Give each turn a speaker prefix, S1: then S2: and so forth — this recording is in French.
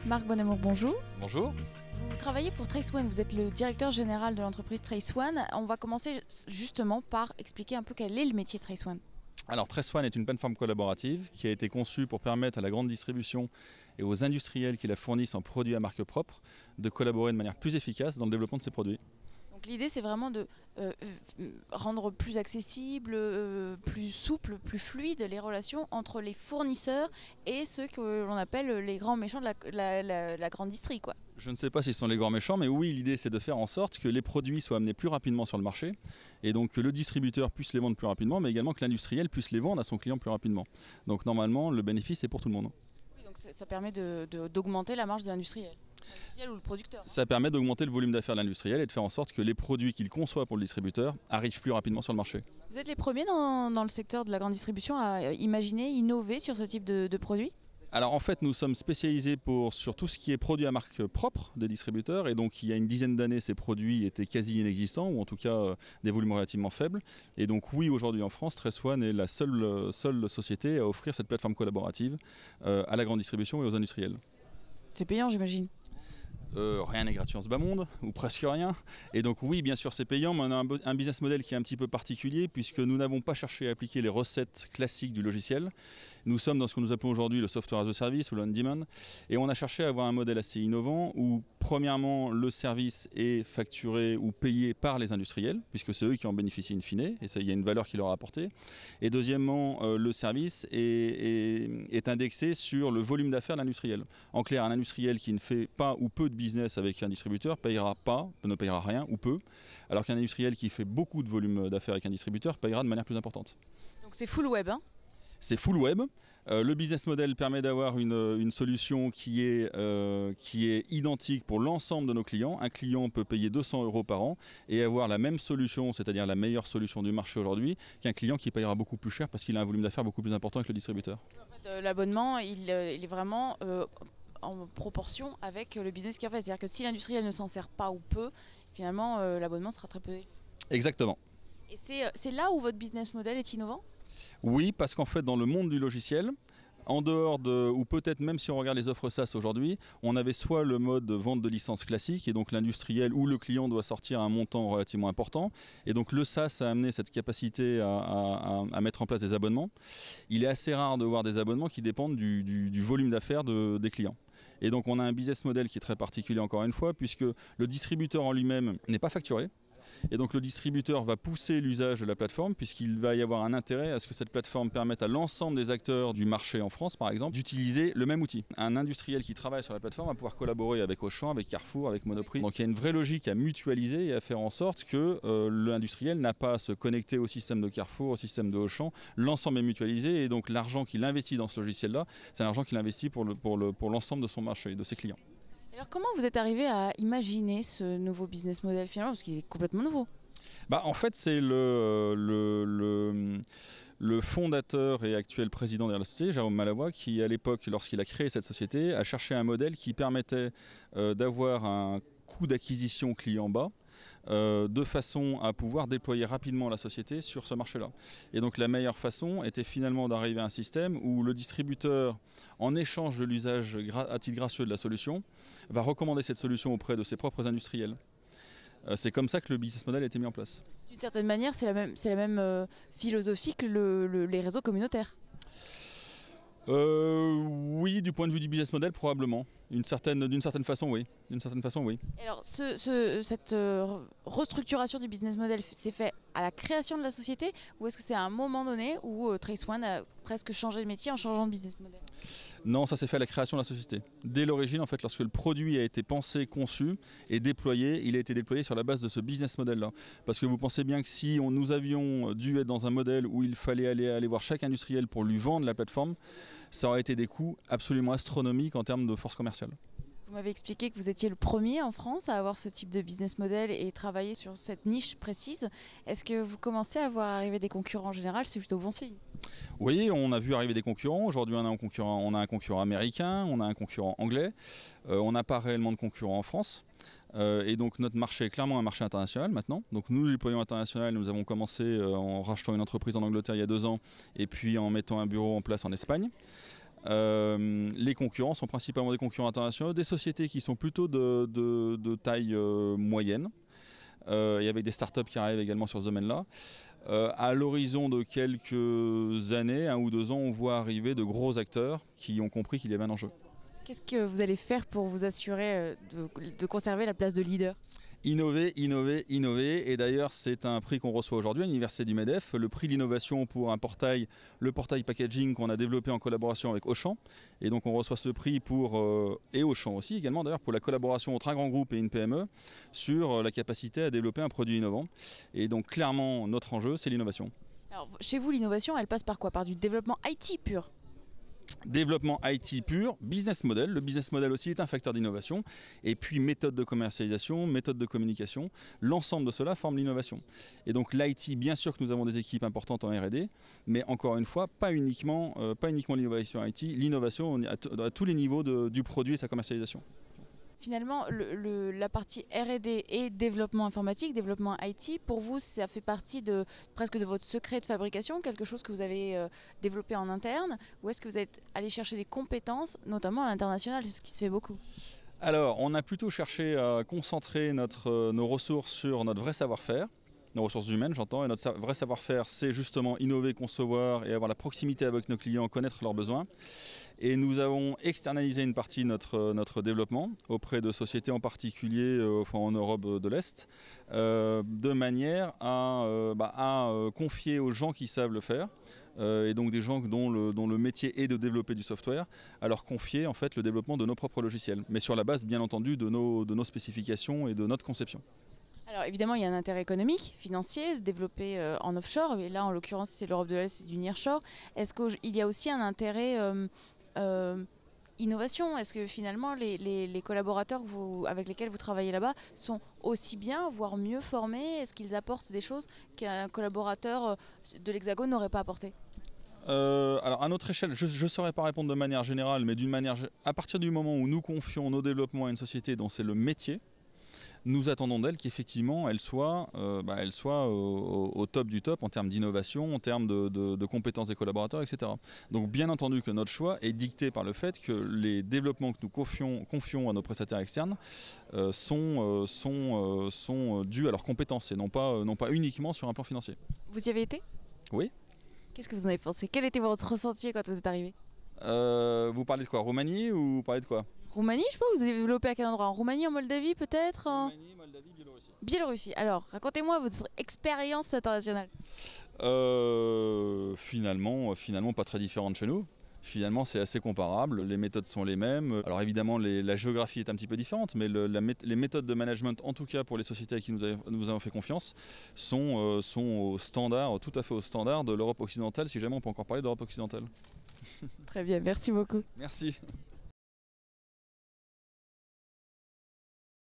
S1: Marc Bonamour, bonjour.
S2: Bonjour.
S1: Vous travaillez pour TraceOne, vous êtes le directeur général de l'entreprise TraceOne. On va commencer justement par expliquer un peu quel est le métier de TraceOne.
S2: Alors TraceOne est une plateforme collaborative qui a été conçue pour permettre à la grande distribution et aux industriels qui la fournissent en produits à marque propre de collaborer de manière plus efficace dans le développement de ces produits.
S1: Donc l'idée c'est vraiment de rendre plus accessible, plus souple, plus fluide les relations entre les fournisseurs et ceux que l'on appelle les grands méchants de la grande distrie, quoi.
S2: Je ne sais pas si ce sont les grands méchants, mais oui, l'idée c'est de faire en sorte que les produits soient amenés plus rapidement sur le marché et donc que le distributeur puisse les vendre plus rapidement, mais également que l'industriel puisse les vendre à son client plus rapidement. Donc normalement, le bénéfice est pour tout le monde.
S1: Oui, donc ça permet d'augmenter la marge de l'industriel ou le producteur.
S2: Ça permet d'augmenter le volume d'affaires de l'industriel et de faire en sorte que les produits qu'il conçoit pour le distributeur arrivent plus rapidement sur le marché.
S1: Vous êtes les premiers dans le secteur de la grande distribution à imaginer, innover sur ce type de produit ?
S2: Alors en fait nous sommes spécialisés sur tout ce qui est produit à marque propre des distributeurs et donc il y a une dizaine d'années ces produits étaient quasi inexistants ou en tout cas des volumes relativement faibles et donc oui aujourd'hui en France TraceOne est la seule société à offrir cette plateforme collaborative à la grande distribution et aux industriels.
S1: C'est payant j'imagine.
S2: Rien n'est gratuit en ce bas monde, ou presque rien. Et donc oui, bien sûr, c'est payant, mais on a un business model qui est un petit peu particulier, puisque nous n'avons pas cherché à appliquer les recettes classiques du logiciel. Nous sommes dans ce que nous appelons aujourd'hui le software as a service ou le on-demand, et on a cherché à avoir un modèle assez innovant, où premièrement, le service est facturé ou payé par les industriels, puisque c'est eux qui en bénéficient in fine, et ça, il y a une valeur qui leur a apportée. Et deuxièmement, le service est indexé sur le volume d'affaires de l'industriel. En clair, un industriel qui ne fait pas ou peu de business avec un distributeur ne payera rien ou peu, alors qu'un industriel qui fait beaucoup de volume d'affaires avec un distributeur payera de manière plus importante.
S1: Donc c'est full web, hein ?
S2: C'est full web. Le business model permet d'avoir une solution qui est identique pour l'ensemble de nos clients. Un client peut payer 200 € par an et avoir la même solution, c'est-à-dire la meilleure solution du marché aujourd'hui, qu'un client qui payera beaucoup plus cher parce qu'il a un volume d'affaires beaucoup plus important avec le distributeur.
S1: En fait, l'abonnement, il est vraiment en proportion avec le business qu'il en fait. C'est-à-dire que si l'industriel ne s'en sert pas ou peu, finalement, l'abonnement sera très peu.
S2: Exactement.
S1: Et c'est là où votre business model est innovant ?
S2: Oui, parce qu'en fait, dans le monde du logiciel, en dehors ou peut-être même si on regarde les offres SaaS aujourd'hui, on avait soit le mode vente de licence classique, et donc l'industriel ou le client doit sortir un montant relativement important, et donc le SaaS a amené cette capacité à mettre en place des abonnements. Il est assez rare de voir des abonnements qui dépendent du volume d'affaires des clients. Et donc on a un business model qui est très particulier encore une fois, puisque le distributeur en lui-même n'est pas facturé. Et donc le distributeur va pousser l'usage de la plateforme puisqu'il va y avoir un intérêt à ce que cette plateforme permette à l'ensemble des acteurs du marché en France par exemple d'utiliser le même outil. Un industriel qui travaille sur la plateforme va pouvoir collaborer avec Auchan, avec Carrefour, avec Monoprix. Donc il y a une vraie logique à mutualiser et à faire en sorte que l'industriel n'a pas à se connecter au système de Carrefour, au système de Auchan. L'ensemble est mutualisé et donc l'argent qu'il investit dans ce logiciel-là, c'est l'argent qu'il investit pour l'ensemble de son marché, de ses clients.
S1: Alors comment vous êtes arrivé à imaginer ce nouveau business model finalement, parce qu'il est complètement nouveau ?
S2: En fait, c'est le fondateur et actuel président de la société, Jérôme Malavoie, qui à l'époque, lorsqu'il a créé cette société, a cherché un modèle qui permettait d'avoir un coût d'acquisition client bas, de façon à pouvoir déployer rapidement la société sur ce marché-là. Et donc la meilleure façon était finalement d'arriver à un système où le distributeur, en échange de l'usage à titre gracieux de la solution, va recommander cette solution auprès de ses propres industriels. C'est comme ça que le business model a été mis en place.
S1: D'une certaine manière, c'est la même philosophie que les réseaux communautaires.
S2: Oui, du point de vue du business model, probablement. D'une certaine façon, oui.
S1: Et alors, cette restructuration du business model s'est fait à la création de la société ou est-ce que c'est à un moment donné où TraceOne a presque changé de métier en changeant de business model ?
S2: Non, ça s'est fait à la création de la société. Dès l'origine, en fait, lorsque le produit a été pensé, conçu et déployé, il a été déployé sur la base de ce business model-là. Parce que vous pensez bien que si nous avions dû être dans un modèle où il fallait aller voir chaque industriel pour lui vendre la plateforme, ça aurait été des coûts absolument astronomiques en termes de force commerciale.
S1: Vous m'avez expliqué que vous étiez le premier en France à avoir ce type de business model et travailler sur cette niche précise. Est-ce que vous commencez à voir arriver des concurrents en général ? C'est plutôt bon signe.
S2: Oui, on a vu arriver des concurrents. Aujourd'hui, on a un concurrent américain, on a un concurrent anglais. On n'a pas réellement de concurrents en France. Et donc notre marché est clairement un marché international maintenant. Donc nous, le déploiement international, nous avons commencé en rachetant une entreprise en Angleterre il y a 2 ans et puis en mettant un bureau en place en Espagne. Les concurrents sont principalement des concurrents internationaux, des sociétés qui sont plutôt de taille moyenne, et avec des startups qui arrivent également sur ce domaine-là. À l'horizon de quelques années, 1 ou 2 ans, on voit arriver de gros acteurs qui ont compris qu'il y avait un enjeu.
S1: Qu'est-ce que vous allez faire pour vous assurer de conserver la place de leader ?
S2: Innover, innover, innover. Et d'ailleurs, c'est un prix qu'on reçoit aujourd'hui à l'Université du MEDEF, le prix d'innovation pour un portail, le portail packaging qu'on a développé en collaboration avec Auchan. Et donc on reçoit ce prix et Auchan aussi également d'ailleurs, pour la collaboration entre un grand groupe et une PME sur la capacité à développer un produit innovant. Et donc clairement, notre enjeu, c'est l'innovation.
S1: Alors, chez vous, l'innovation, elle passe par quoi ? Par du développement IT pur ?
S2: Développement IT pur, business model. Le business model aussi est un facteur d'innovation. Et puis méthode de commercialisation, méthode de communication. L'ensemble de cela forme l'innovation. Et donc l'IT, bien sûr que nous avons des équipes importantes en R&D, mais encore une fois, pas uniquement l'innovation IT, l'innovation à tous les niveaux du produit et sa commercialisation.
S1: Finalement, la partie R&D et développement informatique, développement IT, pour vous, ça fait partie presque de votre secret de fabrication, quelque chose que vous avez développé en interne, ou est-ce que vous êtes allé chercher des compétences, notamment à l'international, c'est ce qui se fait beaucoup ?
S2: Alors, on a plutôt cherché à concentrer nos ressources sur notre vrai savoir-faire, nos ressources humaines, j'entends, et notre vrai savoir-faire, c'est justement innover, concevoir et avoir la proximité avec nos clients, connaître leurs besoins. Et nous avons externalisé une partie de notre développement auprès de sociétés en particulier en Europe de l'Est, de manière à confier aux gens qui savent le faire, et donc des gens dont le métier est de développer du software, à leur confier en fait le développement de nos propres logiciels, mais sur la base bien entendu de nos spécifications et de notre conception.
S1: Alors évidemment, il y a un intérêt économique, financier, développé en offshore, et là en l'occurrence c'est l'Europe de l'Est, c'est du nearshore. Est-ce qu'il y a aussi un intérêt innovation ? Est-ce que finalement les collaborateurs avec lesquels vous travaillez là-bas sont aussi bien, voire mieux formés ? Est-ce qu'ils apportent des choses qu'un collaborateur de l'Hexagone n'aurait pas apporté ?
S2: Alors à notre échelle, je ne saurais pas répondre de manière générale, mais à partir du moment où nous confions nos développements à une société dont c'est le métier, nous attendons d'elle qu'effectivement elle soit au top du top en termes d'innovation, en termes de compétences des collaborateurs, etc. Donc bien entendu que notre choix est dicté par le fait que les développements que nous confions à nos prestataires externes sont dus à leurs compétences et non pas uniquement sur un plan financier.
S1: Vous y avez été ?
S2: Oui.
S1: Qu'est-ce que vous en avez pensé ? Quel était votre ressenti quand vous êtes arrivé ?
S2: Vous parlez de quoi ? Roumanie ou vous parlez de quoi ?
S1: Roumanie, je sais pas, vous avez développé à quel endroit ? En Roumanie, en Moldavie peut-être ?
S2: Roumanie, Moldavie, Biélorussie.
S1: Biélorussie. Alors, racontez-moi votre expérience internationale.
S2: Finalement, pas très différente de chez nous. Finalement, c'est assez comparable, les méthodes sont les mêmes. Alors évidemment, la géographie est un petit peu différente, mais les méthodes de management, en tout cas pour les sociétés à qui nous avons fait confiance, sont au standard, tout à fait au standard de l'Europe occidentale, si jamais on peut encore parler d'Europe occidentale.
S1: Très bien, merci beaucoup.
S2: Merci.